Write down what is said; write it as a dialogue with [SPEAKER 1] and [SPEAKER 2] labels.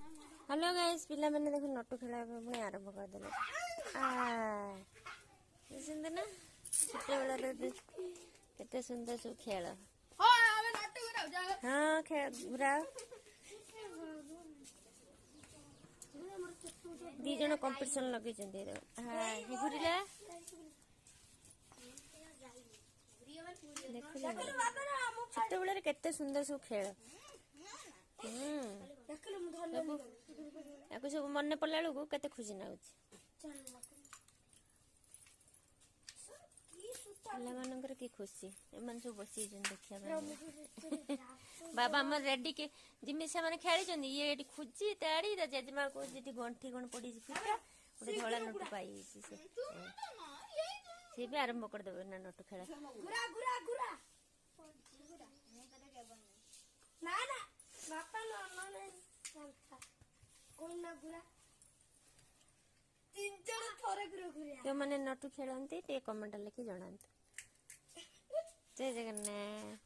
[SPEAKER 1] Hello guys पिला मैंने देखो नटू खेला पुणी आरंभ करदे सुंदर ना छोट बेला केते सुंदर सब खेल हाँ घुरा दी जन कंपटीशन लगे घुरला देख छोट बेला केते सुंदर सब खेल या सब मन पड़ा बेलू के खुशी नागुच पिलाମାନଙ୍କର କି ଖୁସି ଏମାନେ ସବୁ ବସିଛନ୍ତି ଦେଖିବା ପାଇଁ ବାବା ଆମର ରେଡି के जिम्मी ସେମାନେ ଖେଳିଛନ୍ତି ଇଏ ଏଠି ଖୁଜି ତାଡି ତା ଜେଜେମା କହୁଛି ଏଠି ଗଣ୍ଠି କଣ ପଡିଛି ଫିଟା ଗୋଟେ ଧଳା ନଟୁ ପାଇଯାଇଛି ସେ ବି ଆରମ୍ଭ କରିଦେବେ ନା ନଟୁ ଖେଳ ଯୋଉମାନେ ନଟୁ ଖେଳନ୍ତି ଟିକେ କମେଣ୍ଟ ଲେଖି ଜଣାନ୍ତୁ। जय जगन्नाथ।